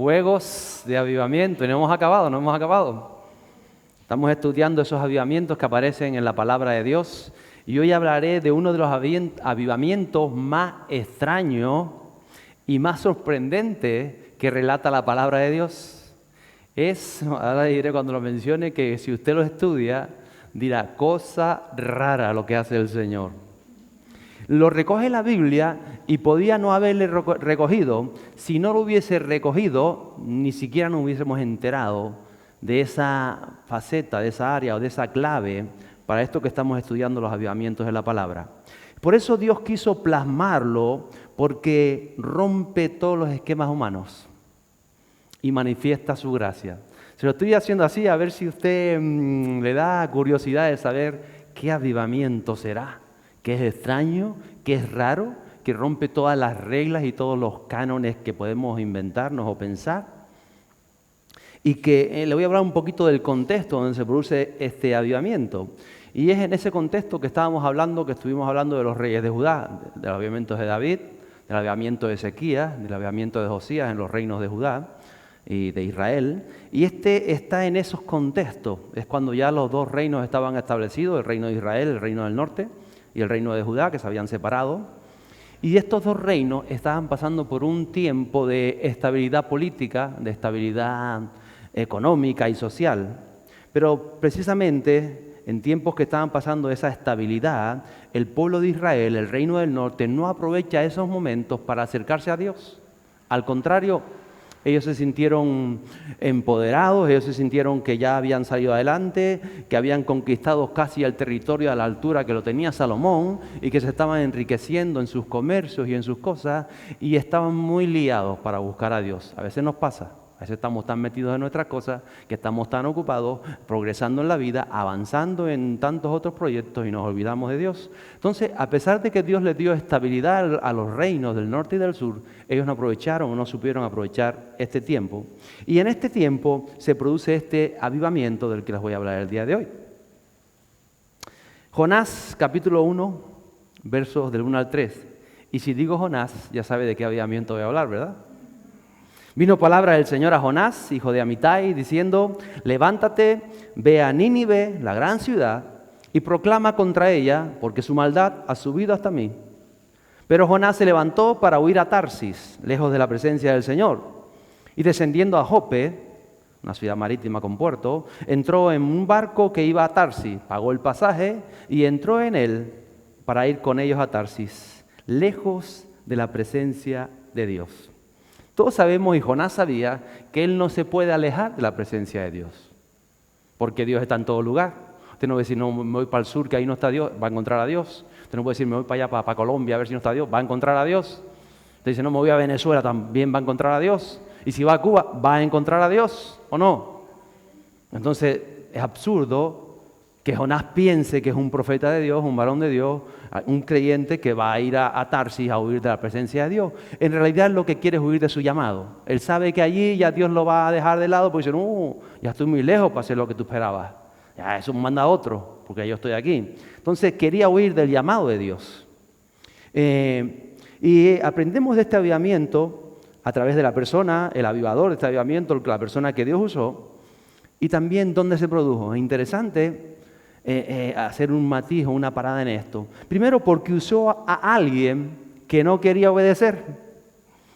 fuegos de avivamiento. Y no hemos acabado. Estamos estudiando esos avivamientos que aparecen en la palabra de Dios. Y hoy hablaré de uno de los avivamientos más extraños y más sorprendentes que relata la palabra de Dios. Ahora diré cuando lo mencione, que si usted lo estudia, dirá, cosa rara lo que hace el Señor. Lo recoge la Biblia y podía no haberle recogido. Si no lo hubiese recogido, ni siquiera nos hubiésemos enterado de esa faceta, de esa área o de esa clave para esto que estamos estudiando, los avivamientos de la palabra. Por eso Dios quiso plasmarlo, porque rompe todos los esquemas humanos y manifiesta su gracia. Se lo estoy haciendo así a ver si usted le da curiosidad de saber qué avivamiento será, que es extraño, que es raro, que rompe todas las reglas y todos los cánones que podemos inventarnos o pensar. Y que le voy a hablar un poquito del contexto donde se produce este avivamiento. Y es en ese contexto que estuvimos hablando de los reyes de Judá, del avivamiento de David, del avivamiento de Ezequías, del avivamiento de Josías en los reinos de Judá y de Israel. Y este está en esos contextos. Es cuando ya los dos reinos estaban establecidos, el reino de Israel, el reino del norte, y el reino de Judá, que se habían separado. Y estos dos reinos estaban pasando por un tiempo de estabilidad política, de estabilidad económica y social. Pero precisamente en tiempos que estaban pasando esa estabilidad, el pueblo de Israel, el reino del norte, no aprovecha esos momentos para acercarse a Dios. Al contrario, ellos se sintieron empoderados, ellos se sintieron que ya habían salido adelante, que habían conquistado casi el territorio a la altura que lo tenía Salomón y que se estaban enriqueciendo en sus comercios y en sus cosas y estaban muy liados para buscar a Dios. A veces nos pasa. A veces estamos tan metidos en nuestras cosas, que estamos tan ocupados, progresando en la vida, avanzando en tantos otros proyectos y nos olvidamos de Dios. Entonces, a pesar de que Dios les dio estabilidad a los reinos del norte y del sur, ellos no aprovecharon o no supieron aprovechar este tiempo. Y en este tiempo se produce este avivamiento del que les voy a hablar el día de hoy. Jonás, capítulo 1, versos del 1 al 3. Y si digo Jonás, ya sabe de qué avivamiento voy a hablar, ¿verdad? Vino palabra del Señor a Jonás, hijo de Amitai, diciendo, levántate, ve a Nínive, la gran ciudad, y proclama contra ella, porque su maldad ha subido hasta mí. Pero Jonás se levantó para huir a Tarsis, lejos de la presencia del Señor, y descendiendo a Jope, una ciudad marítima con puerto, entró en un barco que iba a Tarsis, pagó el pasaje y entró en él para ir con ellos a Tarsis, lejos de la presencia de Dios. Todos sabemos, y Jonás sabía, que él no se puede alejar de la presencia de Dios, porque Dios está en todo lugar. Usted no puede decir, no, me voy para el sur, que ahí no está Dios, va a encontrar a Dios. Usted no puede decir, me voy para allá, para Colombia, a ver si no está Dios, va a encontrar a Dios. Usted dice, no, me voy a Venezuela, también va a encontrar a Dios. Y si va a Cuba, va a encontrar a Dios, ¿o no? Entonces, es absurdo que Jonás piense que es un profeta de Dios, un varón de Dios, un creyente que va a ir a Tarsis a huir de la presencia de Dios. En realidad lo que quiere es huir de su llamado. Él sabe que allí ya Dios lo va a dejar de lado, porque dice, no, ya estoy muy lejos para hacer lo que tú esperabas. Ya eso manda a otro, porque yo estoy aquí. Entonces quería huir del llamado de Dios. Y aprendemos de este avivamiento a través de la persona, el avivador de este avivamiento, la persona que Dios usó, y también dónde se produjo. Es interesante hacer un matiz o una parada en esto. Primero, porque usó a alguien que no quería obedecer.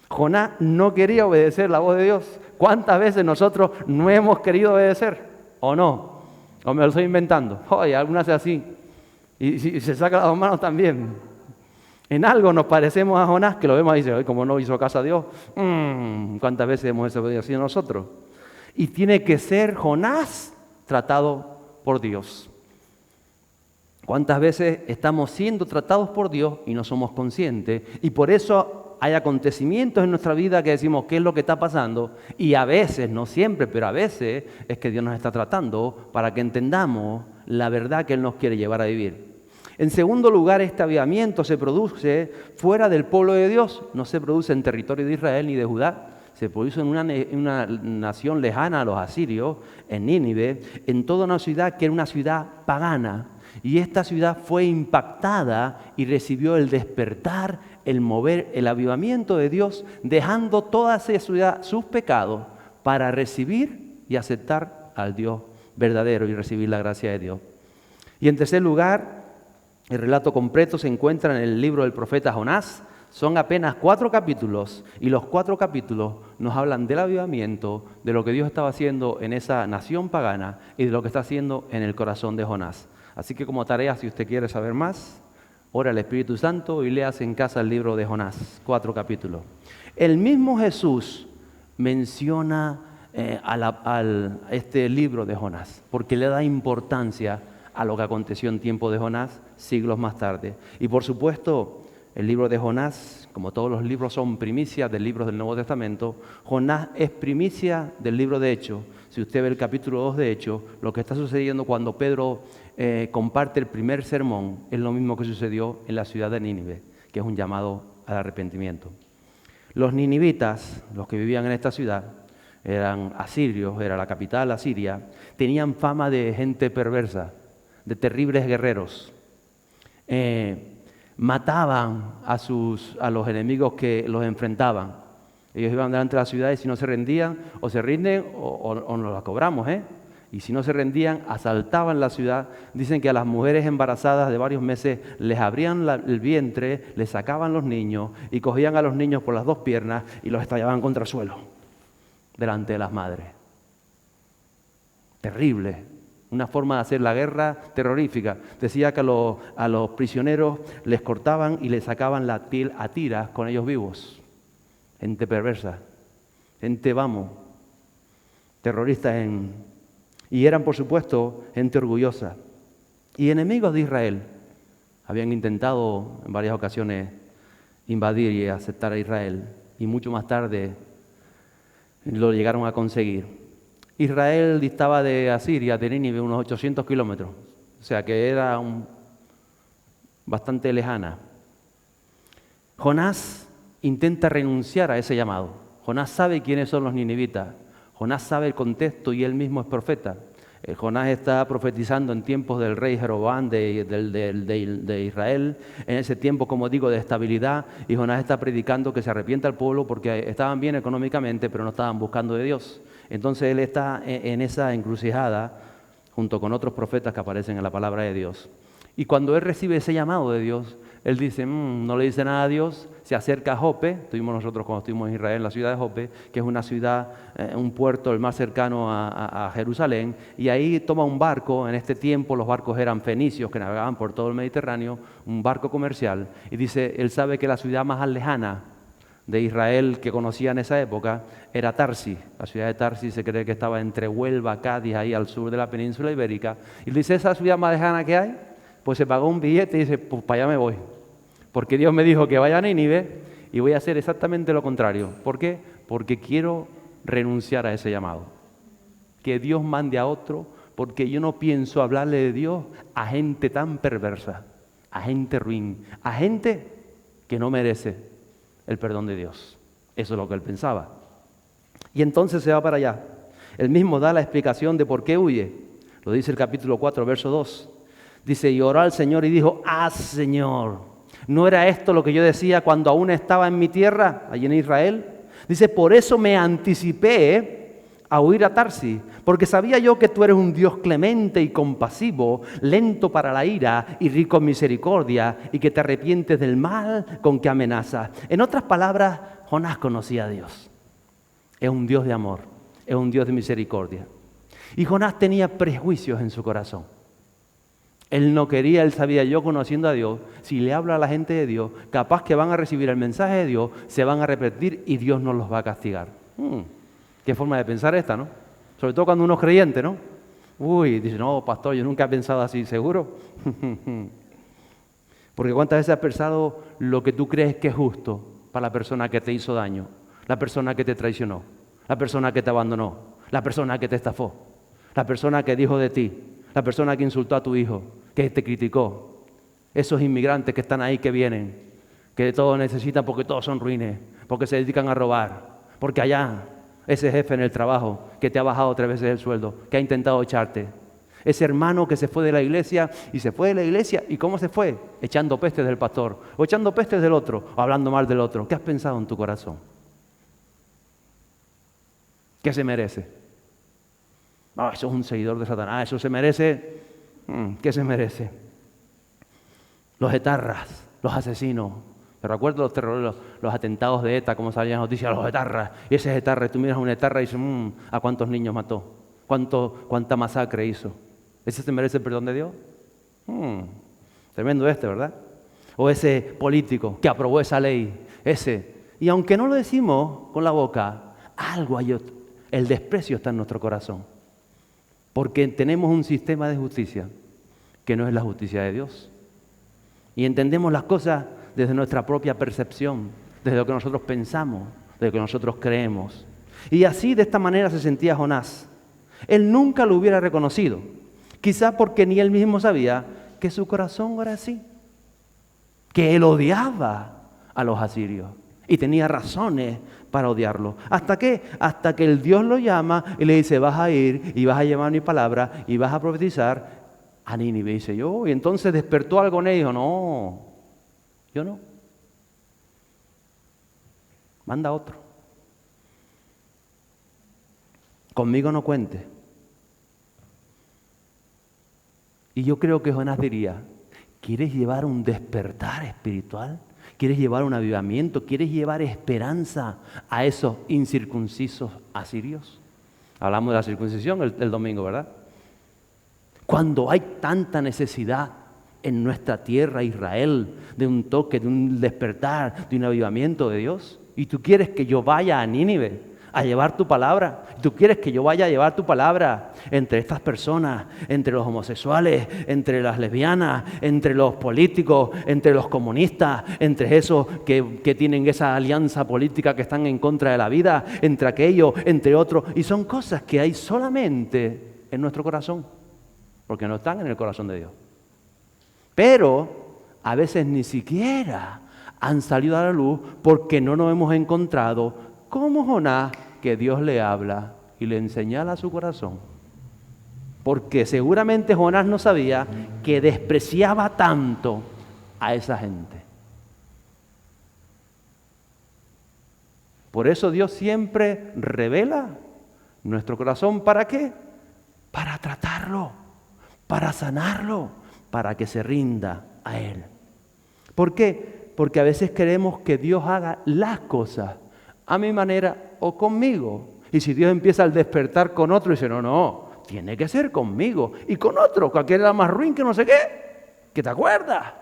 Jonás no quería obedecer la voz de Dios. ¿Cuántas veces nosotros no hemos querido obedecer? ¿O no? ¿O me lo estoy inventando? Oye, algunas hace así. Y se saca las dos manos también. En algo nos parecemos a Jonás, que lo vemos y dice, como no hizo caso a Dios, ¿cuántas veces hemos desobedecido nosotros? Y tiene que ser Jonás tratado por Dios. ¿Cuántas veces estamos siendo tratados por Dios y no somos conscientes? Y por eso hay acontecimientos en nuestra vida que decimos, ¿qué es lo que está pasando? Y a veces, no siempre, pero a veces es que Dios nos está tratando para que entendamos la verdad que Él nos quiere llevar a vivir. En segundo lugar, este avivamiento se produce fuera del pueblo de Dios. No se produce en territorio de Israel ni de Judá. Se produce en una nación lejana a los asirios, en Nínive, en toda una ciudad que era una ciudad pagana. Y esta ciudad fue impactada y recibió el despertar el mover, el avivamiento de Dios, dejando toda esa ciudad sus pecados para recibir y aceptar al Dios verdadero y recibir la gracia de Dios. Y en tercer lugar, el relato completo se encuentra en el libro del profeta Jonás. Son apenas 4 capítulos y los 4 capítulos nos hablan del avivamiento, de lo que Dios estaba haciendo en esa nación pagana y de lo que está haciendo en el corazón de Jonás. Así que como tarea, si usted quiere saber más, ora al Espíritu Santo y léase en casa el libro de Jonás, 4 capítulos. El mismo Jesús menciona este libro de Jonás, porque le da importancia a lo que aconteció en tiempo de Jonás, siglos más tarde. Y por supuesto, el libro de Jonás, como todos los libros son primicias del libro del Nuevo Testamento, Jonás es primicia del libro de Hechos. Si usted ve el capítulo 2 de Hechos, lo que está sucediendo cuando Pedro comparte el primer sermón es lo mismo que sucedió en la ciudad de Nínive, que es un llamado al arrepentimiento. Los ninivitas, los que vivían en esta ciudad, eran asirios, era la capital asiria, tenían fama de gente perversa, de terribles guerreros. Mataban a los enemigos que los enfrentaban. Ellos iban delante de la ciudad y si no se rendían, o se rinden o nos la cobramos, Y si no se rendían, asaltaban la ciudad. Dicen que a las mujeres embarazadas de varios meses les abrían el vientre, les sacaban los niños y cogían a los niños por las 2 piernas y los estallaban contra el suelo, delante de las madres. Terrible. Una forma de hacer la guerra terrorífica. Decía que a los prisioneros les cortaban y les sacaban la piel a tiras con ellos vivos. Gente perversa. Gente, terroristas y eran, por supuesto, gente orgullosa. Y enemigos de Israel. Habían intentado en varias ocasiones invadir y aceptar a Israel. Y mucho más tarde lo llegaron a conseguir. Israel distaba de Asiria, de Nínive, unos 800 kilómetros. O sea que era bastante lejana. Jonás intenta renunciar a ese llamado. Jonás sabe quiénes son los ninivitas. Jonás sabe el contexto y él mismo es profeta. Jonás está profetizando en tiempos del rey Jeroboam de Israel, en ese tiempo, como digo, de estabilidad, y Jonás está predicando que se arrepienta el pueblo porque estaban bien económicamente, pero no estaban buscando de Dios. Entonces él está en esa encrucijada junto con otros profetas que aparecen en la palabra de Dios. Y cuando él recibe ese llamado de Dios, él dice, no le dice nada a Dios, se acerca a Jope. Estuvimos nosotros cuando estuvimos en Israel, en la ciudad de Jope, que es una ciudad, un puerto el más cercano a Jerusalén, y ahí toma un barco. En este tiempo los barcos eran fenicios que navegaban por todo el Mediterráneo, un barco comercial, y dice, él sabe que la ciudad más lejana de Israel que conocía en esa época era Tarsis. La ciudad de Tarsis se cree que estaba entre Huelva, Cádiz, ahí al sur de la península ibérica, y dice, esa ciudad más lejana que hay, pues se pagó un billete y dice, pues para allá me voy. Porque Dios me dijo que vaya a Nínive y voy a hacer exactamente lo contrario. ¿Por qué? Porque quiero renunciar a ese llamado. Que Dios mande a otro, porque yo no pienso hablarle de Dios a gente tan perversa, a gente ruin, a gente que no merece el perdón de Dios. Eso es lo que él pensaba. Y entonces se va para allá. Él mismo da la explicación de por qué huye. Lo dice el capítulo 4, verso 2. Dice, y oró al Señor y dijo, Señor, ¿no era esto lo que yo decía cuando aún estaba en mi tierra, allí en Israel? Dice, por eso me anticipé a huir a Tarsis, porque sabía yo que tú eres un Dios clemente y compasivo, lento para la ira y rico en misericordia, y que te arrepientes del mal con que amenazas. En otras palabras, Jonás conocía a Dios. Es un Dios de amor, es un Dios de misericordia. Y Jonás tenía prejuicios en su corazón. Él no quería, él sabía, yo conociendo a Dios, si le hablo a la gente de Dios, capaz que van a recibir el mensaje de Dios, se van a arrepentir y Dios no los va a castigar. Qué forma de pensar esta, ¿no? Sobre todo cuando uno es creyente, ¿no? Dice, no, pastor, yo nunca he pensado así, ¿seguro? Porque ¿cuántas veces has pensado lo que tú crees que es justo para la persona que te hizo daño, la persona que te traicionó, la persona que te abandonó, la persona que te estafó, la persona que dijo de ti, la persona que insultó a tu hijo, que te criticó, esos inmigrantes que están ahí, que vienen, que todos necesitan porque todos son ruines, porque se dedican a robar, porque allá ese jefe en el trabajo que te ha bajado 3 veces el sueldo, que ha intentado echarte, Ese hermano que se fue de la iglesia y se fue de la iglesia. ¿Y cómo se fue? Echando pestes del pastor, o echando pestes del otro, o hablando mal del otro. ¿Qué has pensado en tu corazón? ¿Qué se merece? No, eso es un seguidor de Satanás. Eso se merece. ¿Qué se merece? Los etarras, los asesinos. Te recuerdo los terrores, los atentados de ETA, como salían las noticias, los etarras. Y ese es etarra, y tú miras a un etarra y dices, ¿a cuántos niños mató? ¿Cuánta masacre hizo? ¿Ese se merece el perdón de Dios? Tremendo ¿verdad? O ese político que aprobó esa ley, ese. Y aunque no lo decimos con la boca, algo hay, el desprecio está en nuestro corazón. Porque tenemos un sistema de justicia que no es la justicia de Dios. Y entendemos las cosas desde nuestra propia percepción, desde lo que nosotros pensamos, desde lo que nosotros creemos. Y así, de esta manera, se sentía Jonás. Él nunca lo hubiera reconocido, quizá porque ni él mismo sabía que su corazón era así, que él odiaba a los asirios y tenía razones para odiarlos. ¿Hasta qué? Hasta que el Dios lo llama y le dice, vas a ir y vas a llevar mi palabra y vas a profetizar a Nínive. Y dice, y entonces despertó algo en él y dijo, no, yo no. Manda otro. Conmigo no cuente. Y yo creo que Jonás diría, ¿quieres llevar un despertar espiritual? ¿Quieres llevar un avivamiento? ¿Quieres llevar esperanza a esos incircuncisos asirios? Hablamos de la circuncisión el domingo, ¿verdad? Cuando hay tanta necesidad en nuestra tierra, Israel, de un toque, de un despertar, de un avivamiento de Dios, y tú quieres que yo vaya a Nínive a llevar tu palabra, tú quieres que yo vaya a llevar tu palabra entre estas personas, entre los homosexuales, entre las lesbianas, entre los políticos, entre los comunistas, entre esos que tienen esa alianza política que están en contra de la vida, entre aquellos, entre otros, y son cosas que hay solamente en nuestro corazón, porque no están en el corazón de Dios. Pero a veces ni siquiera han salido a la luz porque no nos hemos encontrado como Jonás, que Dios le habla y le señala su corazón. Porque seguramente Jonás no sabía que despreciaba tanto a esa gente. Por eso Dios siempre revela nuestro corazón. ¿Para qué? Para tratarlo, para sanarlo, para que se rinda a Él. ¿Por qué? Porque a veces queremos que Dios haga las cosas a mi manera o conmigo. Y si Dios empieza al despertar con otro, dice, no, tiene que ser conmigo. Y con otro, cualquiera era más ruin que no sé qué, que te acuerdas.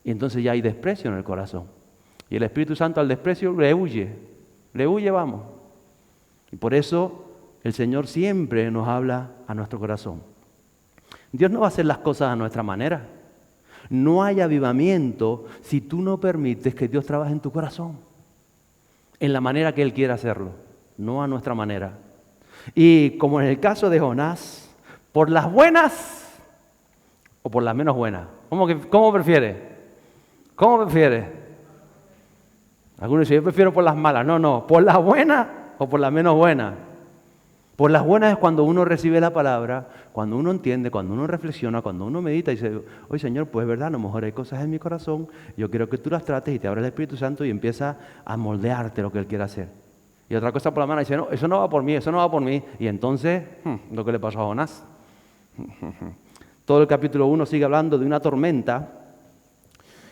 Y entonces ya hay desprecio en el corazón. Y el Espíritu Santo al desprecio le huye, vamos. Y por eso el Señor siempre nos habla a nuestro corazón. Dios no va a hacer las cosas a nuestra manera. No hay avivamiento si tú no permites que Dios trabaje en tu corazón en la manera que Él quiere hacerlo, no a nuestra manera. Y como en el caso de Jonás, por las buenas o por las menos buenas. ¿Cómo prefiere? ¿Cómo prefiere? Algunos dicen, yo prefiero por las malas. No, por las buenas o por las menos buenas. Por las buenas es cuando uno recibe la palabra, cuando uno entiende, cuando uno reflexiona, cuando uno medita y dice, oye Señor, pues es verdad, a lo mejor hay cosas en mi corazón, yo quiero que tú las trates y te abra el Espíritu Santo y empieza a moldearte lo que Él quiere hacer. Y otra cosa por la mano dice, no, eso no va por mí, eso no va por mí. Y entonces, lo que le pasó a Jonás. Todo el capítulo 1 sigue hablando de una tormenta.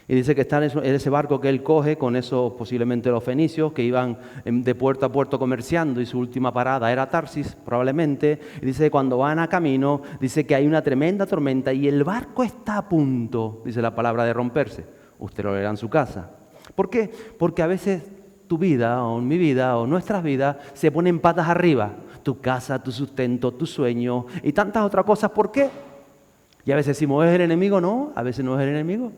Y dice que está en ese barco que él coge con esos posiblemente los fenicios que iban de puerto a puerto comerciando y su última parada era Tarsis probablemente. Y dice que cuando van a camino, dice que hay una tremenda tormenta y el barco está a punto, dice la palabra, de romperse. Usted lo verá en su casa. ¿Por qué? Porque a veces tu vida o mi vida o nuestras vidas se ponen patas arriba. Tu casa, tu sustento, tu sueño y tantas otras cosas. ¿Por qué? Y a veces decimos, ¿es el enemigo? No, a veces no es el enemigo.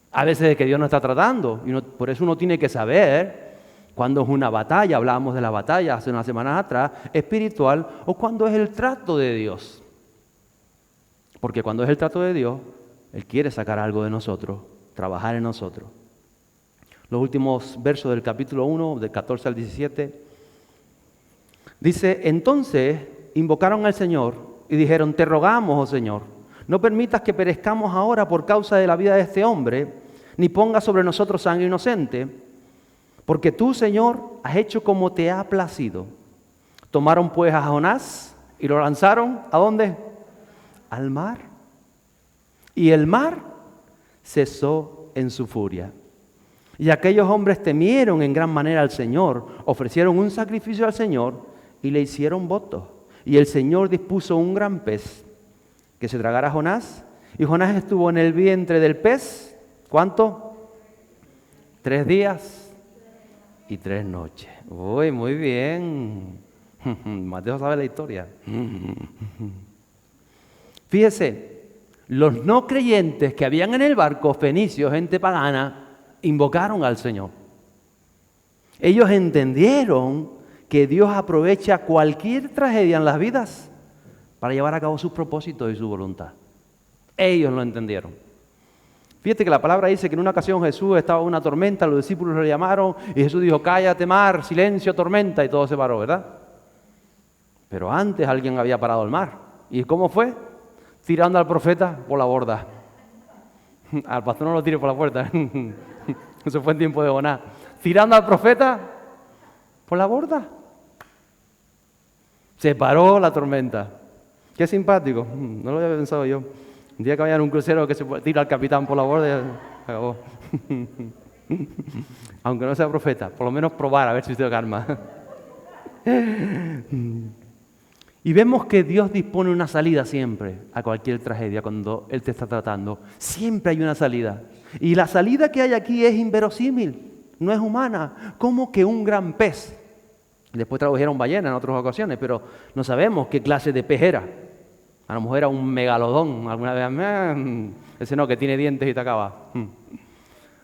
A veces es que Dios nos está tratando. Y por eso uno tiene que saber cuándo es una batalla. Hablábamos de la batalla hace unas semanas atrás, espiritual, o cuándo es el trato de Dios. Porque cuando es el trato de Dios, Él quiere sacar algo de nosotros, trabajar en nosotros. Los últimos versos del capítulo 1, del 14 al 17, dice, entonces invocaron al Señor y dijeron, te rogamos, oh Señor, no permitas que perezcamos ahora por causa de la vida de este hombre, ni pongas sobre nosotros sangre inocente, porque tú, Señor, has hecho como te ha placido. Tomaron pues a Jonás y lo lanzaron, ¿a dónde? Al mar. Y el mar cesó en su furia. Y aquellos hombres temieron en gran manera al Señor, ofrecieron un sacrificio al Señor y le hicieron votos. Y el Señor dispuso un gran pez que se tragara a Jonás. Y Jonás estuvo en el vientre del pez, ¿cuánto? 3 días y 3 noches. Uy, muy bien. Mateo sabe la historia. Fíjese, los no creyentes que habían en el barco, fenicios, gente pagana, invocaron al Señor. Ellos entendieron que Dios aprovecha cualquier tragedia en las vidas para llevar a cabo sus propósitos y su voluntad. Ellos lo entendieron. Fíjate que la palabra dice que en una ocasión Jesús estaba en una tormenta, los discípulos lo llamaron y Jesús dijo, cállate mar, silencio, tormenta, y todo se paró, ¿verdad? Pero antes alguien había parado el mar. ¿Y cómo fue? Tirando al profeta por la borda. Al pastor no lo tire por la puerta. Eso fue en tiempo de Jonás. Tirando al profeta por la borda. Se paró la tormenta. Qué simpático. No lo había pensado yo. Un día que vaya en un crucero que se tira al capitán por la borda, se acabó. Aunque no sea profeta, por lo menos probar a ver si usted calma. Y vemos que Dios dispone una salida siempre a cualquier tragedia cuando Él te está tratando. Siempre hay una salida. Y la salida que hay aquí es inverosímil, no es humana. Como que un gran pez. Después tradujeron ballena en otras ocasiones, pero no sabemos qué clase de pez era. A lo mejor era un megalodón. Alguna vez, ese no, que tiene dientes y te acaba.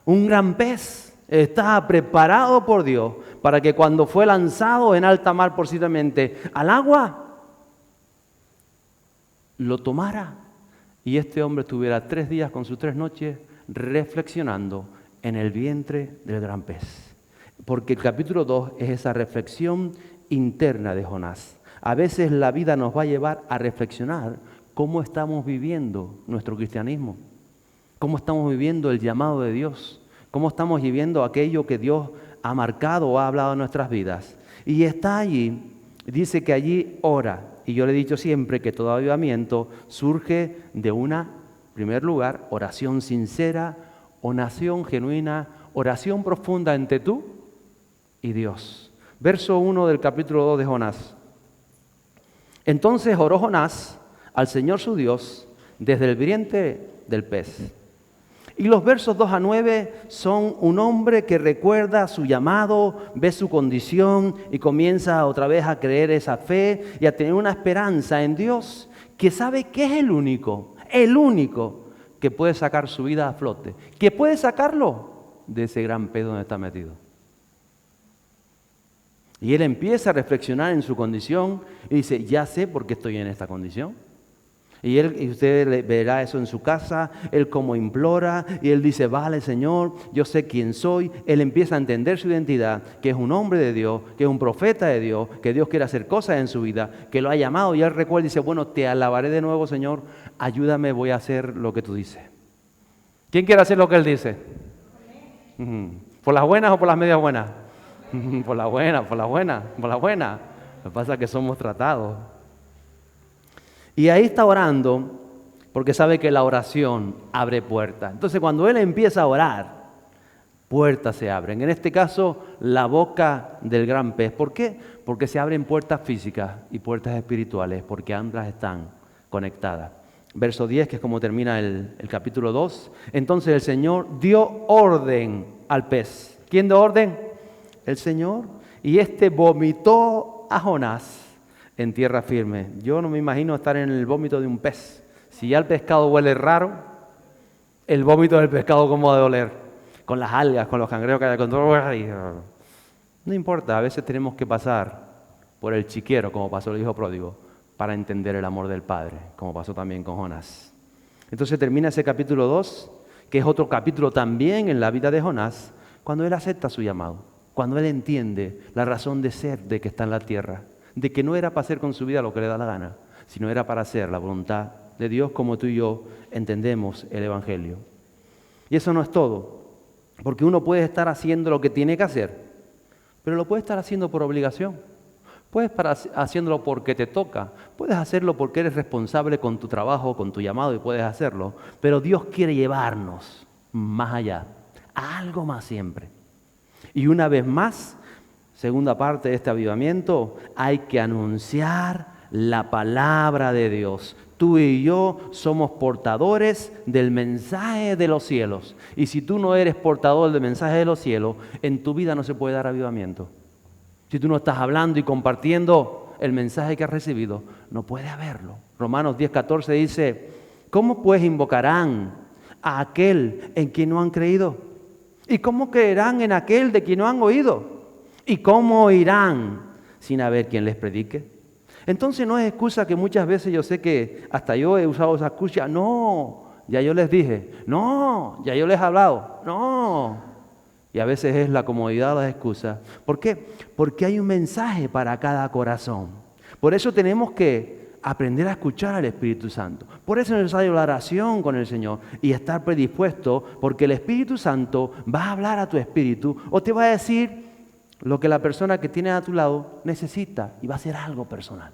Un gran pez está preparado por Dios para que cuando fue lanzado en alta mar posiblemente al agua, lo tomara y este hombre estuviera 3 días con sus 3 noches reflexionando en el vientre del gran pez. Porque el capítulo 2 es esa reflexión interna de Jonás. A veces la vida nos va a llevar a reflexionar cómo estamos viviendo nuestro cristianismo, cómo estamos viviendo el llamado de Dios, cómo estamos viviendo aquello que Dios ha marcado o ha hablado en nuestras vidas. Y está allí, dice que allí ora. Y yo le he dicho siempre que todo avivamiento surge de una, en primer lugar, oración sincera, oración genuina, oración profunda entre tú y Dios. Verso 1 del capítulo 2 de Jonás. Entonces oró Jonás al Señor su Dios desde el vientre del pez. Y los versos 2 a 9 son un hombre que recuerda su llamado, ve su condición y comienza otra vez a creer esa fe y a tener una esperanza en Dios que sabe que es el único que puede sacar su vida a flote, que puede sacarlo de ese gran pedo donde está metido. Y él empieza a reflexionar en su condición y dice, ya sé por qué estoy en esta condición. Y usted verá eso en su casa, él como implora, y él dice, vale Señor, yo sé quién soy. Él empieza a entender su identidad, que es un hombre de Dios, que es un profeta de Dios, que Dios quiere hacer cosas en su vida, que lo ha llamado. Y él recuerda y dice, bueno, te alabaré de nuevo Señor, ayúdame, voy a hacer lo que tú dices. ¿Quién quiere hacer lo que él dice? ¿Por las buenas o por las medias buenas? Por las buenas, por las buenas, por las buenas. Lo que pasa es que somos tratados. Y ahí está orando porque sabe que la oración abre puertas. Entonces cuando él empieza a orar, puertas se abren. En este caso, la boca del gran pez. ¿Por qué? Porque se abren puertas físicas y puertas espirituales, porque ambas están conectadas. Verso 10, que es como termina el capítulo 2. Entonces el Señor dio orden al pez. ¿Quién dio orden? El Señor. Y este vomitó a Jonás en tierra firme. Yo no me imagino estar en el vómito de un pez. Si ya el pescado huele raro, el vómito del pescado cómo ha de oler. Con las algas, con los cangreos que hay, con todo. No importa, a veces tenemos que pasar por el chiquero, como pasó el hijo pródigo, para entender el amor del Padre, como pasó también con Jonás. Entonces termina ese capítulo 2, que es otro capítulo también en la vida de Jonás, cuando él acepta su llamado, cuando él entiende la razón de ser de que está en la tierra, de que no era para hacer con su vida lo que le da la gana, sino era para hacer la voluntad de Dios como tú y yo entendemos el Evangelio. Y eso no es todo, porque uno puede estar haciendo lo que tiene que hacer, pero lo puede estar haciendo por obligación. Puedes estar haciéndolo porque te toca, puedes hacerlo porque eres responsable con tu trabajo, con tu llamado y puedes hacerlo, pero Dios quiere llevarnos más allá, a algo más siempre. Y una vez más, segunda parte de este avivamiento, hay que anunciar la palabra de Dios. Tú y yo somos portadores del mensaje de los cielos. Y si tú no eres portador del mensaje de los cielos, en tu vida no se puede dar avivamiento. Si tú no estás hablando y compartiendo el mensaje que has recibido, no puede haberlo. Romanos 10:14 dice, ¿cómo pues invocarán a aquel en quien no han creído? ¿Y cómo creerán en aquel de quien no han oído? ¿Y cómo oirán sin haber quien les predique? Entonces no es excusa que muchas veces yo sé que hasta yo he usado esa excusa. No, ya yo les dije. No, ya yo les he hablado. No. Y a veces es la comodidad las excusas. ¿Por qué? Porque hay un mensaje para cada corazón. Por eso tenemos que aprender a escuchar al Espíritu Santo. Por eso es necesaria la oración con el Señor y estar predispuesto, porque el Espíritu Santo va a hablar a tu espíritu o te va a decir lo que la persona que tienes a tu lado necesita y va a ser algo personal.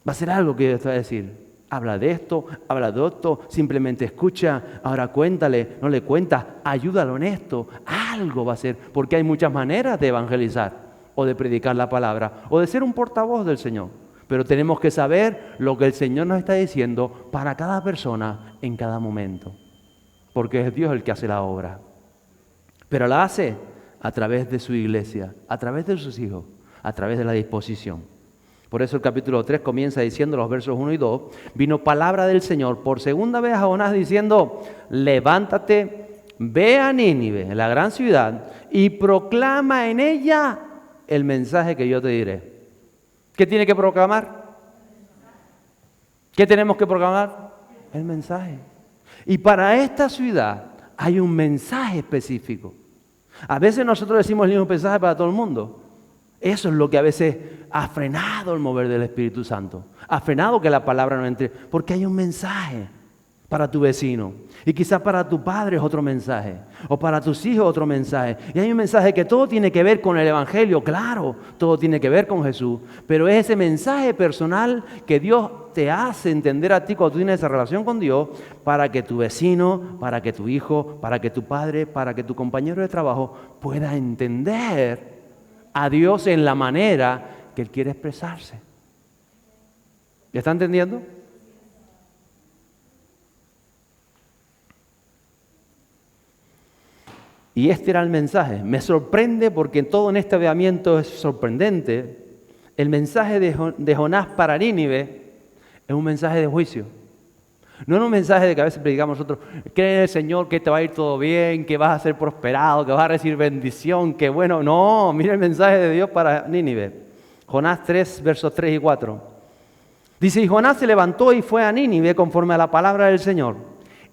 Va a ser algo que Dios te va a decir. Habla de esto, habla de esto, simplemente escucha, ahora cuéntale, no le cuentas, ayúdalo en esto, algo va a ser, porque hay muchas maneras de evangelizar o de predicar la palabra o de ser un portavoz del Señor. Pero tenemos que saber lo que el Señor nos está diciendo para cada persona en cada momento, porque es Dios el que hace la obra. Pero la hace a través de su iglesia, a través de sus hijos, a través de la disposición. Por eso el capítulo 3 comienza diciendo los versos 1 y 2, vino palabra del Señor por segunda vez a Jonás diciendo, levántate, ve a Nínive, la gran ciudad, y proclama en ella el mensaje que yo te diré. ¿Qué tiene que proclamar? ¿Qué tenemos que proclamar? El mensaje. Y para esta ciudad hay un mensaje específico. A veces nosotros decimos el mismo mensaje para todo el mundo. Eso es lo que a veces ha frenado el mover del Espíritu Santo. Ha frenado que la palabra no entre. Porque hay un mensaje para tu vecino. Y quizás para tu padre es otro mensaje. O para tus hijos otro mensaje. Y hay un mensaje que todo tiene que ver con el Evangelio. Claro, todo tiene que ver con Jesús. Pero es ese mensaje personal que Dios te hace entender a ti cuando tú tienes esa relación con Dios. Para que tu vecino, para que tu hijo, para que tu padre, para que tu compañero de trabajo pueda entender a Dios en la manera que Él quiere expresarse. ¿Ya está entendiendo? Y este era el mensaje. Me sorprende porque todo en este avivamiento es sorprendente. El mensaje de Jonás para Nínive es un mensaje de juicio. No es un mensaje de que a veces predicamos nosotros, cree en el Señor que te va a ir todo bien, que vas a ser prosperado, que vas a recibir bendición, que bueno. No, mira el mensaje de Dios para Nínive. Jonás 3, versos 3 y 4. Dice, y Jonás se levantó y fue a Nínive conforme a la palabra del Señor.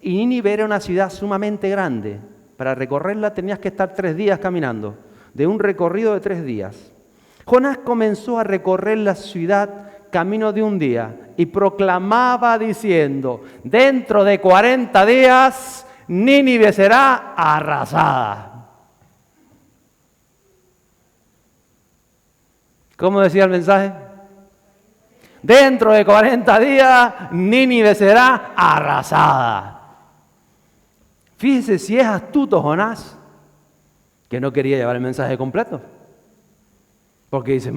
Y Nínive era una ciudad sumamente grande. Para recorrerla tenías que estar 3 días caminando, de un recorrido de 3 días. Jonás comenzó a recorrer la ciudad camino de un día y proclamaba diciendo, dentro de 40 días Nínive será arrasada. ¿Cómo decía el mensaje? Dentro de 40 días Nínive será arrasada. Fíjese si es astuto Jonás, que no quería llevar el mensaje completo. Porque dice,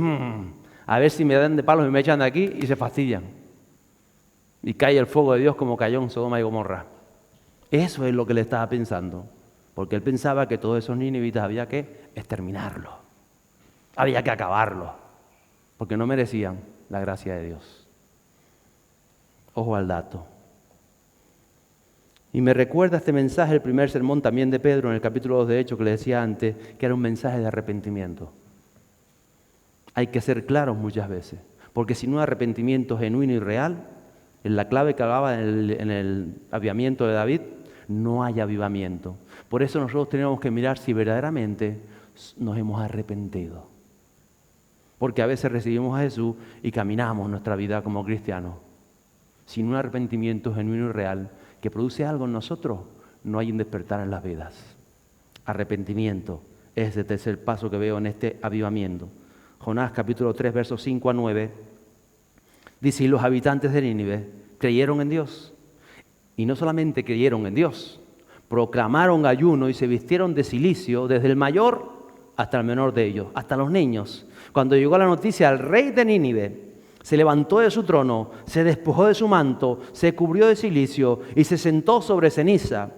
a ver si me dan de palos y me echan de aquí y se fastidian. Y cae el fuego de Dios como cayó en Sodoma y Gomorra. Eso es lo que le estaba pensando. Porque él pensaba que todos esos ninivitas había que exterminarlos. Había que acabarlos. Porque no merecían la gracia de Dios. Ojo al dato. Y me recuerda este mensaje, el primer sermón también de Pedro en el capítulo 2 de Hechos que le decía antes, que era un mensaje de arrepentimiento. Hay que ser claros muchas veces, porque si no hay arrepentimiento genuino y real, en la clave que hablaba en el avivamiento de David, no hay avivamiento. Por eso nosotros tenemos que mirar si verdaderamente nos hemos arrepentido. Porque a veces recibimos a Jesús y caminamos nuestra vida como cristianos sin un arrepentimiento genuino y real que produce algo en nosotros. No hay un despertar en las vidas. Arrepentimiento es el tercer paso que veo en este avivamiento. Jonás capítulo 3, versos 5 a 9, dice: y los habitantes de Nínive creyeron en Dios. Y no solamente creyeron en Dios, proclamaron ayuno y se vistieron de cilicio desde el mayor hasta el menor de ellos, hasta los niños. Cuando llegó la noticia al rey de Nínive, se levantó de su trono, se despojó de su manto, se cubrió de cilicio y se sentó sobre ceniza.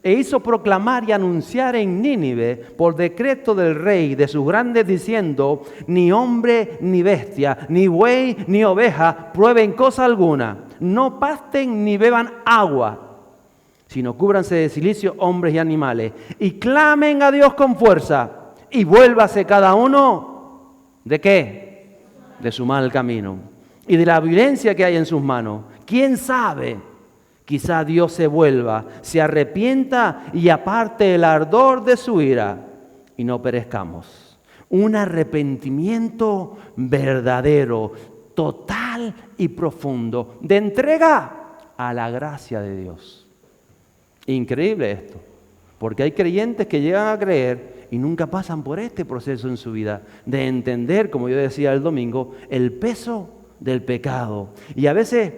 E hizo proclamar y anunciar en Nínive por decreto del rey de sus grandes diciendo: ni hombre ni bestia, ni buey ni oveja prueben cosa alguna, no pasten ni beban agua, sino cúbranse de cilicio hombres y animales, y clamen a Dios con fuerza, y vuélvase cada uno, ¿de qué? De su mal camino y de la violencia que hay en sus manos. ¿Quién sabe? Quizá Dios se vuelva, se arrepienta y aparte el ardor de su ira y no perezcamos. Un arrepentimiento verdadero, total y profundo, de entrega a la gracia de Dios. Increíble esto, porque hay creyentes que llegan a creer y nunca pasan por este proceso en su vida de entender, como yo decía el domingo, el peso del pecado. Y a veces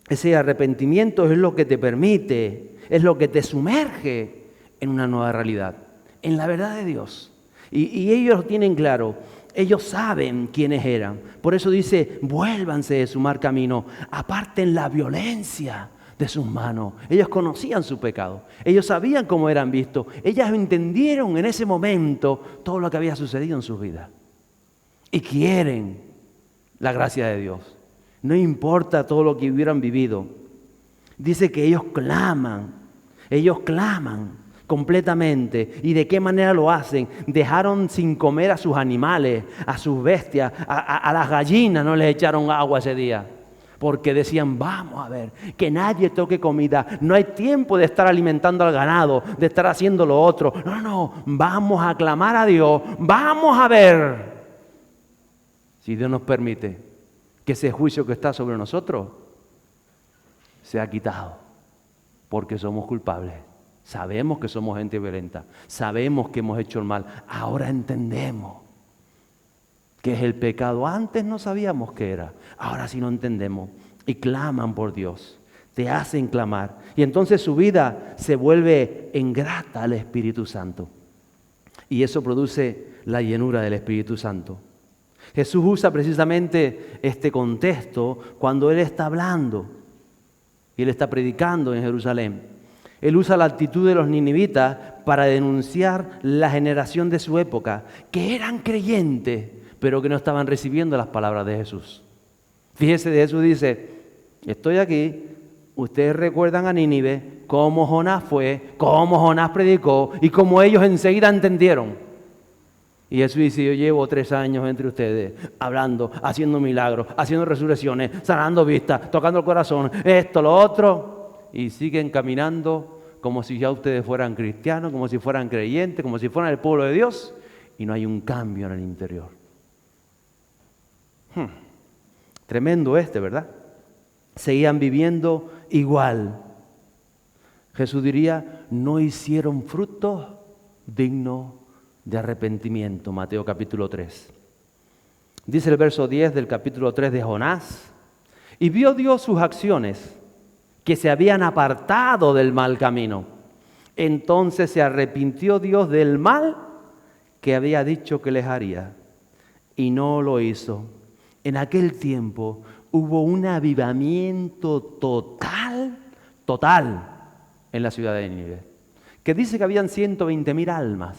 ese arrepentimiento es lo que te permite, es lo que te sumerge en una nueva realidad, en la verdad de Dios. Y ellos lo tienen claro, ellos saben quiénes eran. Por eso dice: vuélvanse de su mal camino, aparten la violencia de sus manos. Ellos conocían su pecado, ellos sabían cómo eran vistos, ellas entendieron en ese momento todo lo que había sucedido en sus vidas. Y quieren la gracia de Dios. No importa todo lo que hubieran vivido. Dice que ellos claman completamente. ¿Y de qué manera lo hacen? Dejaron sin comer a sus animales, a sus bestias, a las gallinas no les echaron agua ese día. Porque decían: vamos a ver, que nadie toque comida. No hay tiempo de estar alimentando al ganado, de estar haciendo lo otro. No, vamos a clamar a Dios. Vamos a ver si Dios nos permite que ese juicio que está sobre nosotros sea quitado, porque somos culpables. Sabemos que somos gente violenta, sabemos que hemos hecho el mal, ahora entendemos qué es el pecado. Antes no sabíamos qué era, ahora sí lo entendemos. Y claman por Dios, te hacen clamar, y entonces su vida se vuelve ingrata al Espíritu Santo, y eso produce la llenura del Espíritu Santo. Jesús usa precisamente este contexto cuando Él está hablando y Él está predicando en Jerusalén. Él usa la actitud de los ninivitas para denunciar la generación de su época, que eran creyentes, pero que no estaban recibiendo las palabras de Jesús. Fíjese, Jesús dice: estoy aquí, ustedes recuerdan a Nínive, cómo Jonás fue, cómo Jonás predicó y cómo ellos enseguida entendieron. Y Jesús dice: yo llevo 3 años entre ustedes, hablando, haciendo milagros, haciendo resurrecciones, sanando vistas, tocando el corazón, esto, lo otro, y siguen caminando como si ya ustedes fueran cristianos, como si fueran creyentes, como si fueran el pueblo de Dios, y no hay un cambio en el interior. Tremendo ¿verdad? Seguían viviendo igual. Jesús diría: no hicieron frutos dignos de arrepentimiento. Mateo capítulo 3. Dice el verso 10 del capítulo 3 de Jonás: y vio Dios sus acciones, que se habían apartado del mal camino. Entonces se arrepintió Dios del mal que había dicho que les haría, y no lo hizo. En aquel tiempo hubo un avivamiento total en la ciudad de Nínive, que dice que habían 120,000 almas.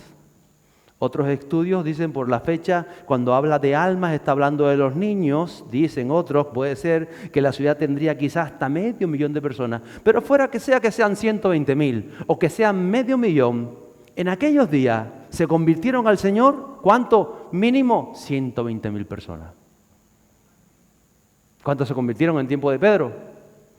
Otros estudios dicen por la fecha, cuando habla de almas está hablando de los niños. Dicen otros, puede ser que la ciudad tendría quizás hasta 500,000 de personas. Pero fuera que sean 120,000 o que sean 500,000, en aquellos días se convirtieron al Señor, ¿cuánto? Mínimo 120,000 personas. ¿Cuántos se convirtieron en tiempo de Pedro?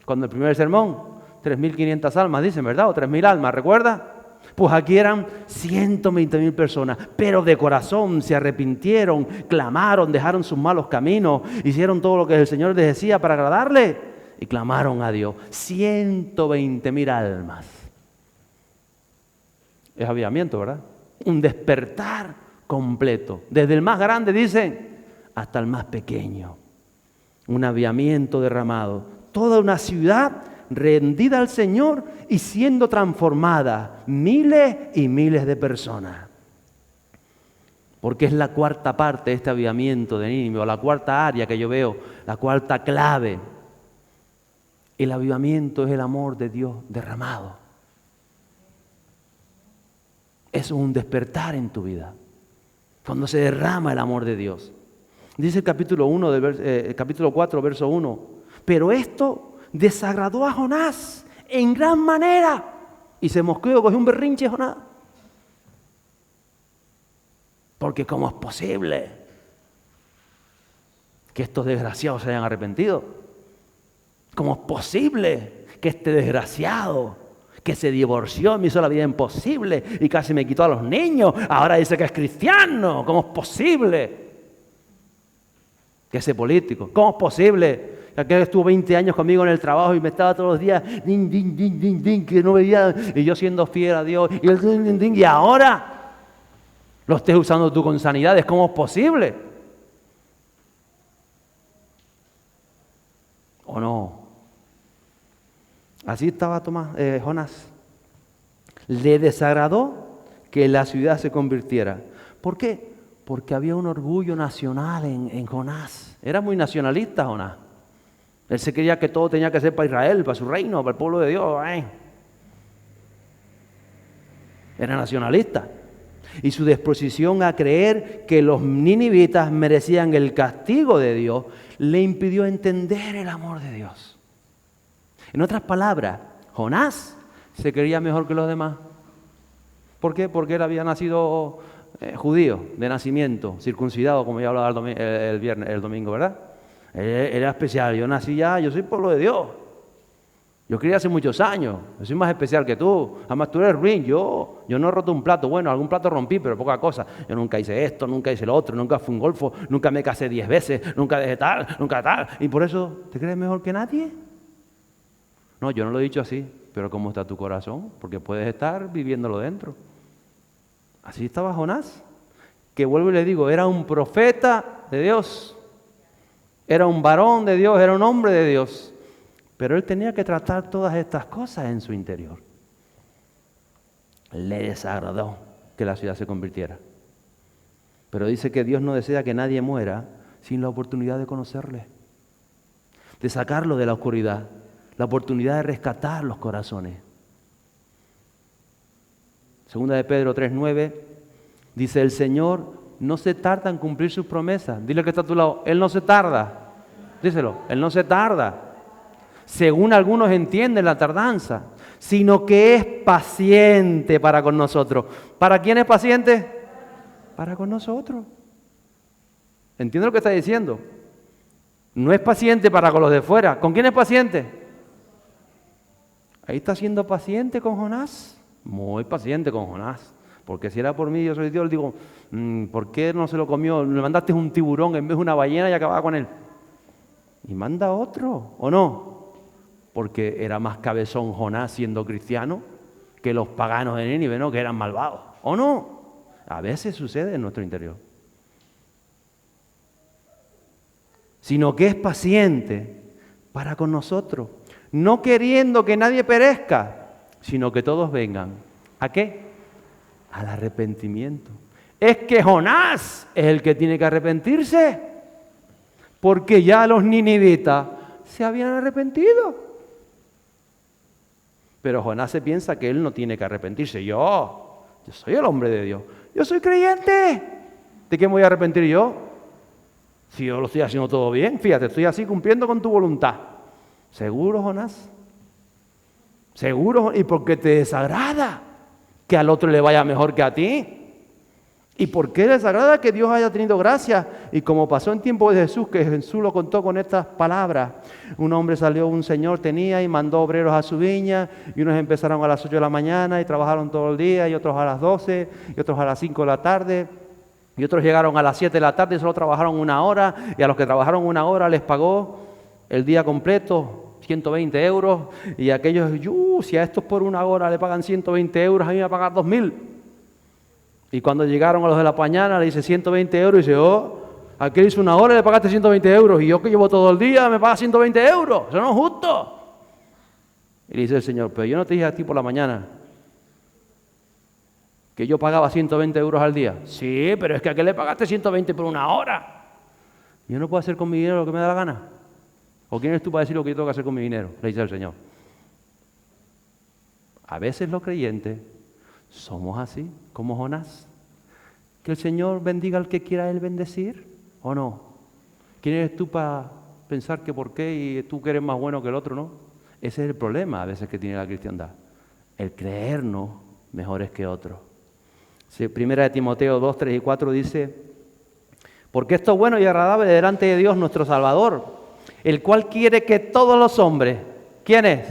Cuando el primer sermón, 3,500 almas dicen, ¿verdad? O 3,000 almas, ¿recuerda? Pues aquí eran 120,000 personas, pero de corazón se arrepintieron, clamaron, dejaron sus malos caminos, hicieron todo lo que el Señor les decía para agradarle y clamaron a Dios. 120,000 almas. Es avivamiento, ¿verdad? Un despertar completo. Desde el más grande, dicen, hasta el más pequeño. Un avivamiento derramado. Toda una ciudad rendida al Señor y siendo transformada, miles y miles de personas. Porque es la cuarta parte de este avivamiento de Nínive, o la cuarta área que yo veo, la cuarta clave. El avivamiento es el amor de Dios derramado. Eso es un despertar en tu vida, cuando se derrama el amor de Dios. Dice el capítulo 4, verso 1, pero esto desagradó a Jonás en gran manera. Y se mosqueó, cogió un berrinche Jonás. Porque ¿cómo es posible que estos desgraciados se hayan arrepentido? ¿Cómo es posible que este desgraciado que se divorció me hizo la vida imposible y casi me quitó a los niños, ahora dice que es cristiano? ¿Cómo es posible que ese político? ¿Cómo es posible que aquel estuvo 20 años conmigo en el trabajo y me estaba todos los días din, din, din, din, din, que no veía, y yo siendo fiel a Dios, y el din, din, din, y ahora lo estés usando tú con sanidades? ¿Cómo es posible? ¿O no? Así estaba Jonás. Le desagradó que la ciudad se convirtiera. ¿Por qué? Porque había un orgullo nacional en Jonás. Era muy nacionalista Jonás. Él se creía que todo tenía que ser para Israel, para su reino, para el pueblo de Dios. Era nacionalista. Y su disposición a creer que los ninivitas merecían el castigo de Dios le impidió entender el amor de Dios. En otras palabras, Jonás se creía mejor que los demás. ¿Por qué? Porque él había nacido judío, de nacimiento, circuncidado, como ya hablaba el domingo, ¿verdad? Él era especial. Yo nací ya, yo soy pueblo de Dios. Yo crié hace muchos años. Yo soy más especial que tú. Además, tú eres ruin. Yo no he roto un plato. Bueno, algún plato rompí, pero poca cosa. Yo nunca hice esto, nunca hice lo otro, nunca fui un golfo, nunca me casé 10 veces, nunca dejé tal, nunca tal. Y por eso, ¿te crees mejor que nadie? No, yo no lo he dicho así. Pero ¿cómo está tu corazón? Porque puedes estar viviéndolo dentro. Así estaba Jonás. Que vuelvo y le digo, era un profeta de Dios. Era un varón de Dios, era un hombre de Dios. Pero él tenía que tratar todas estas cosas en su interior. Le desagradó que la ciudad se convirtiera. Pero dice que Dios no desea que nadie muera sin la oportunidad de conocerle, de sacarlo de la oscuridad, la oportunidad de rescatar los corazones. Segunda de Pedro 3:9 dice, el Señor no se tarda en cumplir sus promesas. Dile que está a tu lado, Él no se tarda. Díselo, Él no se tarda, según algunos entienden la tardanza, sino que es paciente para con nosotros. ¿Para quién es paciente? Para con nosotros. ¿Entiende lo que está diciendo? No es paciente para con los de fuera. ¿Con quién es paciente? Ahí está siendo paciente con Jonás. Muy paciente con Jonás. Porque si era por mí, yo soy Dios, le digo, ¿por qué no se lo comió? Le mandaste un tiburón en vez de una ballena y acababa con él. Y manda otro, ¿o no? Porque era más cabezón Jonás siendo cristiano que los paganos de Nínive, ¿no? Que eran malvados, ¿o no? A veces sucede en nuestro interior. Sino que es paciente para con nosotros, no queriendo que nadie perezca, sino que todos vengan. ¿A qué? Al arrepentimiento. Es que Jonás es el que tiene que arrepentirse, porque ya los ninivitas se habían arrepentido. Pero Jonás se piensa que él no tiene que arrepentirse. Yo soy el hombre de Dios. Yo soy creyente. ¿De qué me voy a arrepentir yo? Si yo lo estoy haciendo todo bien, fíjate, estoy así cumpliendo con tu voluntad. ¿Seguro, Jonás? ¿Seguro? ¿Y por qué te desagrada que al otro le vaya mejor que a ti? ¿Y por qué les agrada que Dios haya tenido gracia? Y como pasó en tiempo de Jesús, que Jesús lo contó con estas palabras. Un hombre salió, un señor tenía y mandó obreros a su viña, y unos empezaron a las 8 de la mañana y trabajaron todo el día, y otros a las 12, y otros a las 5 de la tarde, y otros llegaron a las 7 de la tarde y solo trabajaron 1 hora, y a los que trabajaron 1 hora les pagó el día completo 120 euros, y aquellos, si a estos por 1 hora le pagan 120 euros, a mí me va a pagar 2.000. Y cuando llegaron a los de la mañana, le dice 120 euros, y dice, aquel hizo 1 hora y le pagaste 120 euros, y yo que llevo todo el día me paga 120 euros, eso no es justo. Y le dice el Señor, pero yo no te dije a ti por la mañana que yo pagaba 120 euros al día. Sí, pero es que a aquel le pagaste 120 por 1 hora. Yo no puedo hacer con mi dinero lo que me da la gana. ¿O quién eres tú para decir lo que yo tengo que hacer con mi dinero? Le dice el Señor. A veces los creyentes somos así, como Jonás. Que el Señor bendiga al que quiera Él bendecir, ¿o no? ¿Quién eres tú para pensar que por qué y tú que eres más bueno que el otro, no? Ese es el problema a veces que tiene la cristiandad. El creernos mejores que otros. Sí, Primera de Timoteo 2, 3 y 4 dice, porque esto es bueno y agradable delante de Dios nuestro Salvador, el cual quiere que todos los hombres, ¿quiénes?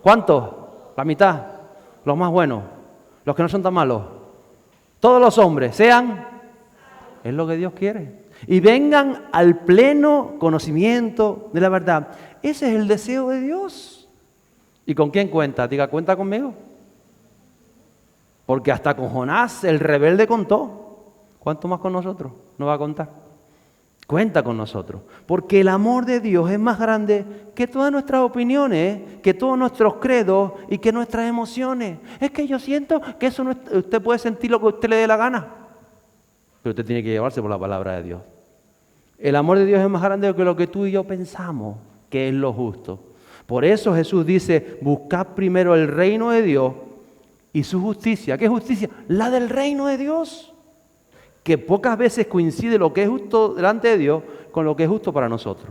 ¿Cuántos? La mitad, los más buenos, los que no son tan malos. Todos los hombres sean, es lo que Dios quiere, y vengan al pleno conocimiento de la verdad. Ese es el deseo de Dios. ¿Y con quién cuenta? Diga, ¿cuenta conmigo? Porque hasta con Jonás el rebelde contó. ¿Cuánto más con nosotros? ¿No va a contar? Cuenta con nosotros. Porque el amor de Dios es más grande que todas nuestras opiniones, que todos nuestros credos y que nuestras emociones. Es que yo siento que eso no es, usted puede sentir lo que a usted le dé la gana, pero usted tiene que llevarse por la palabra de Dios. El amor de Dios es más grande que lo que tú y yo pensamos que es lo justo. Por eso Jesús dice, buscad primero el reino de Dios y su justicia. ¿Qué justicia? La del reino de Dios. Que pocas veces coincide lo que es justo delante de Dios con lo que es justo para nosotros.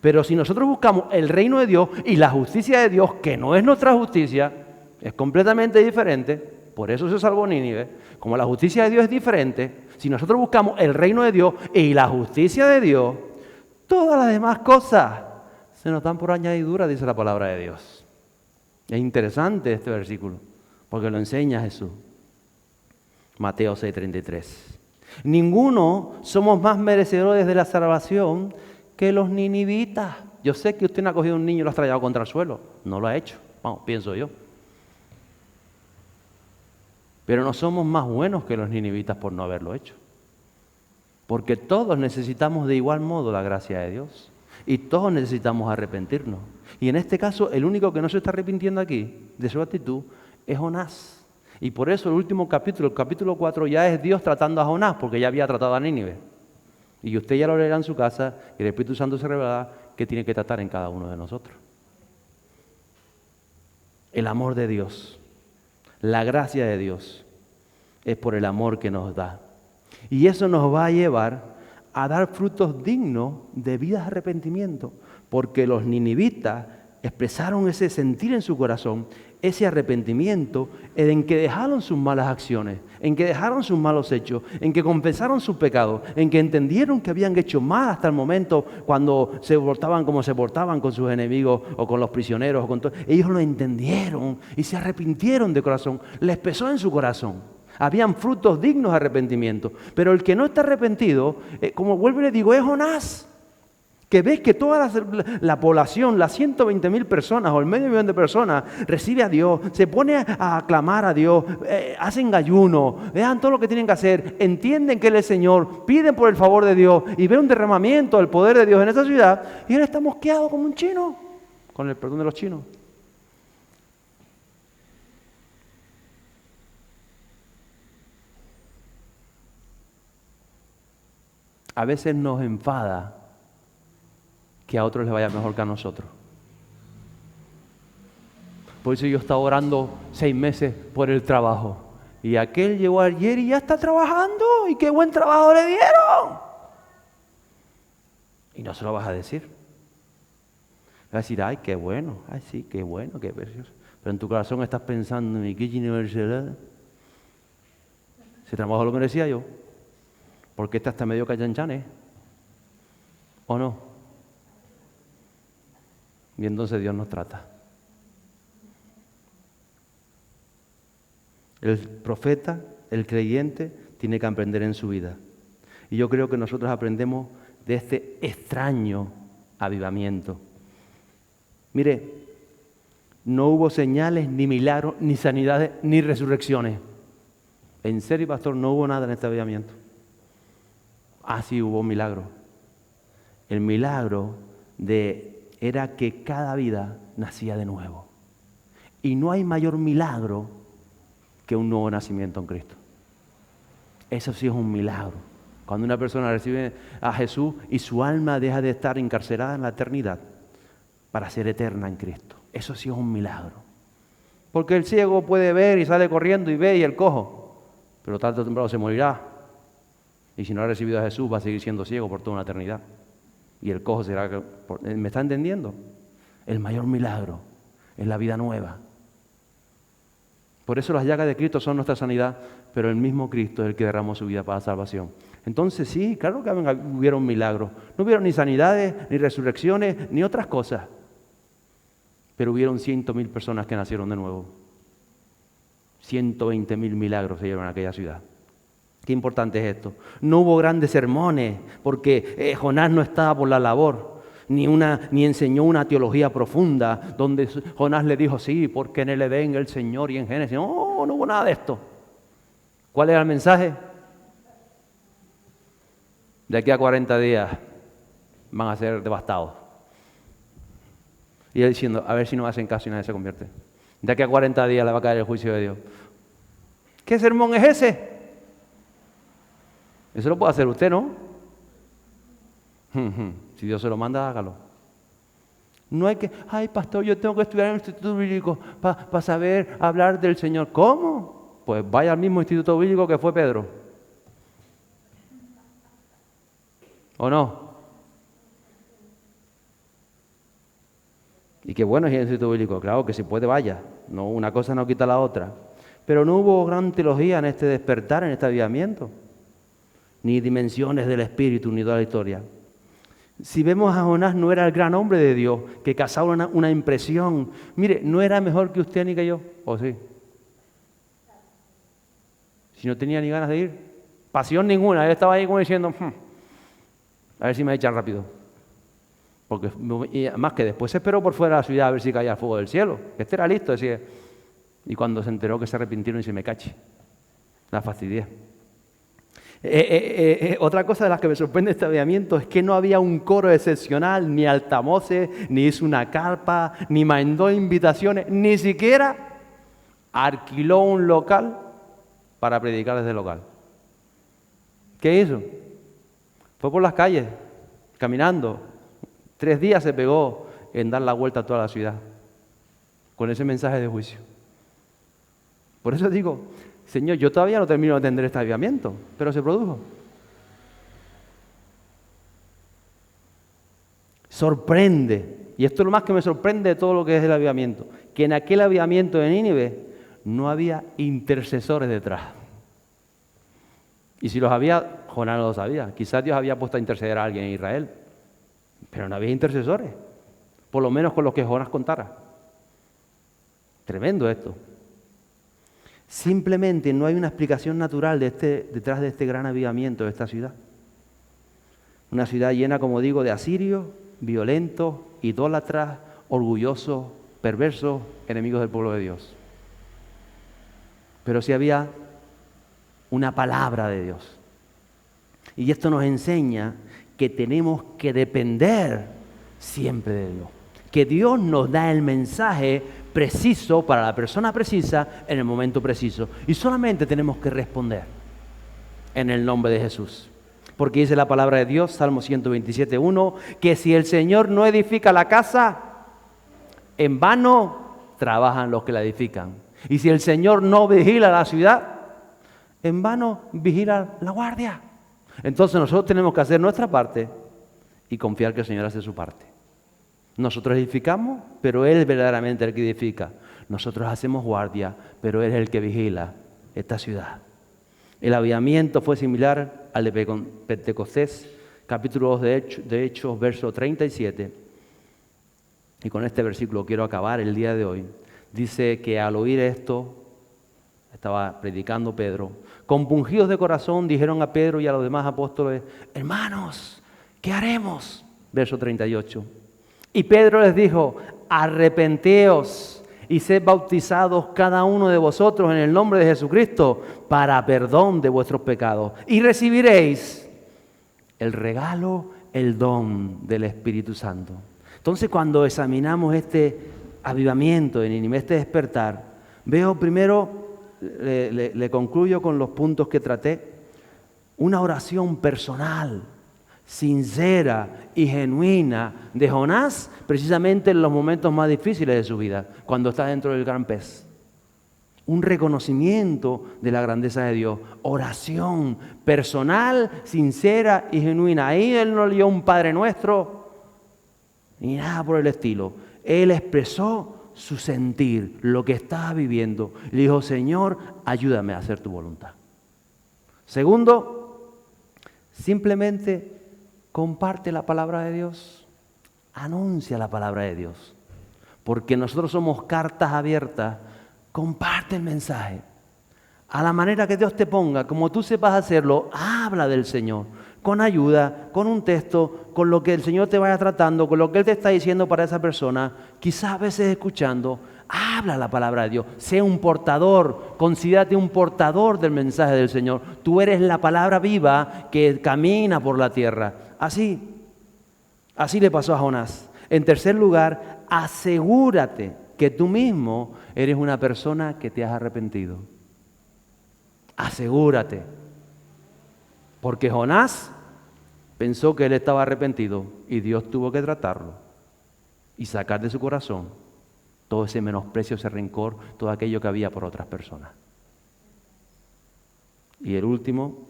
Pero si nosotros buscamos el reino de Dios y la justicia de Dios, que no es nuestra justicia, es completamente diferente, por eso se salvó Nínive, como la justicia de Dios es diferente, si nosotros buscamos el reino de Dios y la justicia de Dios, todas las demás cosas se nos dan por añadidura, dice la palabra de Dios. Es interesante este versículo, porque lo enseña Jesús. Mateo 6:33. Ninguno somos más merecedores de la salvación que los ninivitas. Yo sé que usted no ha cogido un niño y lo ha estrellado contra el suelo. No lo ha hecho, vamos, pienso yo. Pero no somos más buenos que los ninivitas por no haberlo hecho. Porque todos necesitamos de igual modo la gracia de Dios. Y todos necesitamos arrepentirnos. Y en este caso, el único que no se está arrepintiendo aquí de su actitud es Jonás. Y por eso el último capítulo, el capítulo 4, ya es Dios tratando a Jonás, porque ya había tratado a Nínive. Y usted ya lo leerá en su casa, y el Espíritu Santo se revelará que tiene que tratar en cada uno de nosotros. El amor de Dios, la gracia de Dios, es por el amor que nos da. Y eso nos va a llevar a dar frutos dignos de vida de arrepentimiento, porque los ninivitas expresaron ese sentir en su corazón, ese arrepentimiento en que dejaron sus malas acciones, en que dejaron sus malos hechos, en que confesaron sus pecados, en que entendieron que habían hecho mal hasta el momento cuando se portaban como se portaban con sus enemigos o con los prisioneros. O con todo. Ellos lo entendieron y se arrepintieron de corazón, les pesó en su corazón. Habían frutos dignos de arrepentimiento, pero el que no está arrepentido, como vuelvo y le digo, es Jonás. Que ves que toda la población, las 120.000 personas o el medio millón de personas recibe a Dios, se pone a aclamar a Dios, hacen ayuno, vean todo lo que tienen que hacer, entienden que Él es el Señor, piden por el favor de Dios y ven un derramamiento del poder de Dios en esa ciudad y Él está mosqueado como un chino, con el perdón de los chinos. A veces nos enfada que a otros les vaya mejor que a nosotros. Por eso yo estaba orando 6 meses por el trabajo. Y aquel llegó ayer y ya está trabajando. ¡Y qué buen trabajo le dieron! Y no se lo vas a decir. Vas a decir, ay, qué bueno. Ay, sí, qué bueno, qué precioso. Pero en tu corazón estás pensando, ¿y qué universidad? ese trabajo lo merecía yo, porque este hasta medio cachanchan, ¿o no? Y entonces Dios nos trata. El profeta, el creyente, tiene que aprender en su vida. Y yo creo que nosotros aprendemos de este extraño avivamiento. Mire, no hubo señales, ni milagros, ni sanidades, ni resurrecciones. En serio, pastor, no hubo nada en este avivamiento. Ah, sí, hubo un milagro. El milagro era que cada vida nacía de nuevo. Y no hay mayor milagro que un nuevo nacimiento en Cristo. Eso sí es un milagro. Cuando una persona recibe a Jesús y su alma deja de estar encarcelada en la eternidad para ser eterna en Cristo. Eso sí es un milagro. Porque el ciego puede ver y sale corriendo y ve, y el cojo, pero tarde o temprano se morirá. Y si no ha recibido a Jesús va a seguir siendo ciego por toda una eternidad. Y el cojo será... ¿Me está entendiendo? El mayor milagro es la vida nueva. Por eso las llagas de Cristo son nuestra sanidad, pero el mismo Cristo es el que derramó su vida para la salvación. Entonces sí, claro que hubieron milagros. No hubieron ni sanidades, ni resurrecciones, ni otras cosas. Pero hubieron 100.000 personas que nacieron de nuevo. 120.000 milagros se llevaron a aquella ciudad. Qué importante es esto. No hubo grandes sermones, porque Jonás no estaba por la labor. Ni enseñó una teología profunda, donde Jonás le dijo, sí, porque en el Edén el Señor y en Génesis. No, no hubo nada de esto. ¿Cuál era el mensaje? De aquí a 40 días van a ser devastados. Y él diciendo, a ver si no hacen caso y nadie se convierte. De aquí a 40 días le va a caer el juicio de Dios. ¿Qué sermón es ese? Eso lo puede hacer usted, ¿no? Si Dios se lo manda, hágalo. No hay que, ay, pastor, yo tengo que estudiar en el Instituto Bíblico para saber hablar del Señor. ¿Cómo? Pues vaya al mismo Instituto Bíblico que fue Pedro. ¿O no? Y qué bueno es el Instituto Bíblico. Claro que si puede, vaya. No, una cosa no quita la otra. Pero no hubo gran teología en este despertar, en este avivamiento. Ni dimensiones del Espíritu, ni toda la historia. Si vemos a Jonás, no era el gran hombre de Dios que causaba una impresión. Mire, no era mejor que usted ni que yo, ¿o sí? Si no tenía ni ganas de ir, pasión ninguna. Él estaba ahí como diciendo, a ver si me echan rápido. Porque, y además que después se esperó por fuera de la ciudad a ver si caía el fuego del cielo. Este era listo, decía. Y cuando se enteró que se arrepintieron y se me cache. La fastidié. Otra cosa de las que me sorprende este avivamiento es que no había un coro excepcional, ni altavoces, ni hizo una carpa, ni mandó invitaciones, ni siquiera alquiló un local para predicar desde el local. ¿Qué hizo? Fue por las calles, caminando. 3 días se pegó en dar la vuelta a toda la ciudad con ese mensaje de juicio. Por eso digo, Señor, yo todavía no termino de entender este avivamiento, pero se produjo. Sorprende, y esto es lo más que me sorprende de todo lo que es el avivamiento, que en aquel avivamiento de Nínive no había intercesores detrás. Y si los había, Jonás no lo sabía. Quizás Dios había puesto a interceder a alguien en Israel, pero no había intercesores, por lo menos con los que Jonás contara. Tremendo esto. Simplemente no hay una explicación natural detrás de este gran avivamiento de esta ciudad. Una ciudad llena, como digo, de asirios, violentos, idólatras, orgullosos, perversos, enemigos del pueblo de Dios. Pero sí había una palabra de Dios. Y esto nos enseña que tenemos que depender siempre de Dios. Que Dios nos da el mensaje preciso para la persona precisa en el momento preciso. Y solamente tenemos que responder en el nombre de Jesús. Porque dice la palabra de Dios, Salmo 127:1, que si el Señor no edifica la casa, en vano trabajan los que la edifican. Y si el Señor no vigila la ciudad, en vano vigila la guardia. Entonces nosotros tenemos que hacer nuestra parte y confiar que el Señor hace su parte. Nosotros edificamos, pero Él es verdaderamente el que edifica. Nosotros hacemos guardia, pero Él es el que vigila esta ciudad. El avivamiento fue similar al de Pentecostés, capítulo 2 de Hechos, verso 37. Y con este versículo quiero acabar el día de hoy. Dice que al oír esto, estaba predicando Pedro, compungidos de corazón dijeron a Pedro y a los demás apóstoles: hermanos, ¿qué haremos? Verso 38. Y Pedro les dijo: arrepenteos y sed bautizados cada uno de vosotros en el nombre de Jesucristo para perdón de vuestros pecados, y recibiréis el regalo, el don del Espíritu Santo. Entonces, cuando examinamos este avivamiento en Nínive, este despertar, veo primero, le concluyo con los puntos que traté, una oración personal, sincera y genuina de Jonás, precisamente en los momentos más difíciles de su vida, cuando está dentro del gran pez. Un reconocimiento de la grandeza de Dios, oración personal, sincera y genuina. Ahí él no leyó un Padre Nuestro ni nada por el estilo. Él expresó su sentir, lo que estaba viviendo. Le dijo: Señor, ayúdame a hacer tu voluntad. Segundo, simplemente comparte la palabra de Dios, anuncia la palabra de Dios, porque nosotros somos cartas abiertas. Comparte el mensaje, a la manera que Dios te ponga, como tú sepas hacerlo. Habla del Señor, con ayuda, con un texto, con lo que el Señor te vaya tratando, con lo que Él te está diciendo para esa persona, quizás a veces escuchando. Habla la palabra de Dios, sé un portador, considérate un portador del mensaje del Señor. Tú eres la palabra viva que camina por la tierra. Así le pasó a Jonás. En tercer lugar, asegúrate que tú mismo eres una persona que te has arrepentido. Asegúrate. Porque Jonás pensó que él estaba arrepentido y Dios tuvo que tratarlo y sacar de su corazón todo ese menosprecio, ese rencor, todo aquello que había por otras personas. Y el último,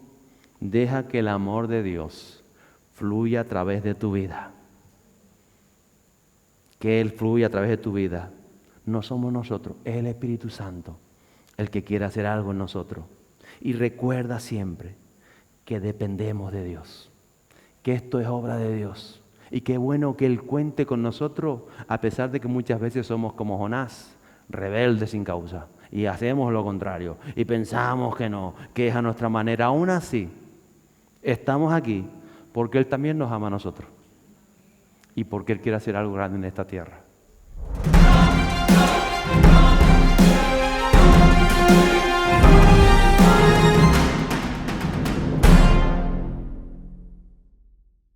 deja que el amor de Dios fluya a través de tu vida. Que Él fluya a través de tu vida. No somos nosotros, es el Espíritu Santo el que quiere hacer algo en nosotros. Y recuerda siempre que dependemos de Dios, que esto es obra de Dios. Y qué bueno que Él cuente con nosotros, a pesar de que muchas veces somos como Jonás, rebeldes sin causa, y hacemos lo contrario, y pensamos que no, que es a nuestra manera. Aún así, estamos aquí porque Él también nos ama a nosotros, y porque Él quiere hacer algo grande en esta tierra.